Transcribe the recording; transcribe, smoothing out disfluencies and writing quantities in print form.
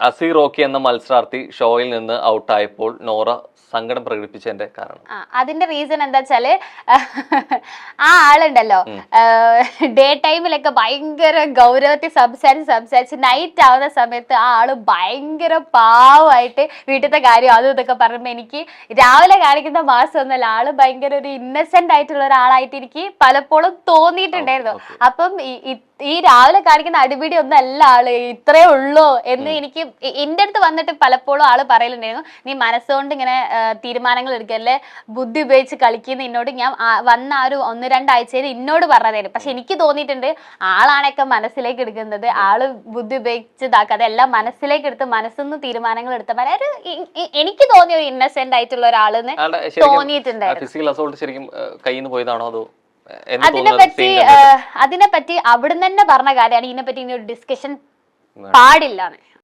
അസി റോക്കി എന്ന മത്സരാർത്ഥി ഷോയിൽ നിന്ന് ഔട്ടായപ്പോൾ നോറ സങ്കടം പ്രകടിപ്പിച്ചതിന്റെ കാരണം അതിന്റെ റീസൺ എന്താ വെച്ചാല് ആ ആളുണ്ടല്ലോ ഡേ ടൈമിലൊക്കെ ഭയങ്കര ഗൗരവത്തിൽ സംസാരിച്ച് നൈറ്റ് ആവുന്ന സമയത്ത് ആ ആള് ഭയങ്കര പാവമായിട്ട് വീട്ടിലത്തെ കാര്യം അതും ഇതൊക്കെ പറയുമ്പോ എനിക്ക് രാവിലെ കാണിക്കുന്ന മാസം ഒന്നല്ല ആള് ഭയങ്കര ഒരു ഇന്നസെന്റ് ആയിട്ടുള്ള ഒരാളായിട്ട് എനിക്ക് പലപ്പോഴും തോന്നിയിട്ടുണ്ടായിരുന്നു. അപ്പം ഈ രാവിലെ കാണിക്കുന്ന അടിപിടി ഒന്നും അല്ല ആള് ഇത്രേ ഉള്ളൂ എന്ന് എനിക്ക് എന്റെ അടുത്ത് വന്നിട്ട് പലപ്പോഴും ആള് പറയലുണ്ടായിരുന്നു, നീ മനസ്സുകൊണ്ട് ഇങ്ങനെ തീരുമാനങ്ങൾ എടുക്കല്ലേ, ബുദ്ധി ഉപയോഗിച്ച് കളിക്കുന്ന എന്നോട് ഞാൻ വന്ന ആ ഒരു 1-2 ആഴ്ചയിൽ എന്നോട് പറഞ്ഞതായിരുന്നു. പക്ഷെ എനിക്ക് തോന്നിയിട്ടുണ്ട് ആളാണൊക്കെ മനസ്സിലേക്ക് എടുക്കുന്നത്, ആള് ബുദ്ധി ഉപയോഗിച്ച് ഇതാക്കാതെ എല്ലാം മനസ്സിലേക്ക് എടുത്ത് മനസ്സിന്ന് തീരുമാനങ്ങൾ എടുത്ത ഒരു എനിക്ക് തോന്നിയ ഒരു ഇന്നസെന്റ് ആയിട്ടുള്ള ഒരാളെന്ന് തോന്നിയിട്ടുണ്ടായിരുന്നു. അതിനെപ്പറ്റി അവിടുന്ന് തന്നെ പറഞ്ഞ കാര്യമാണ് ഇതിനെപ്പറ്റി ഇനി ഒരു ഡിസ്കഷൻ പാടില്ലാന്ന്.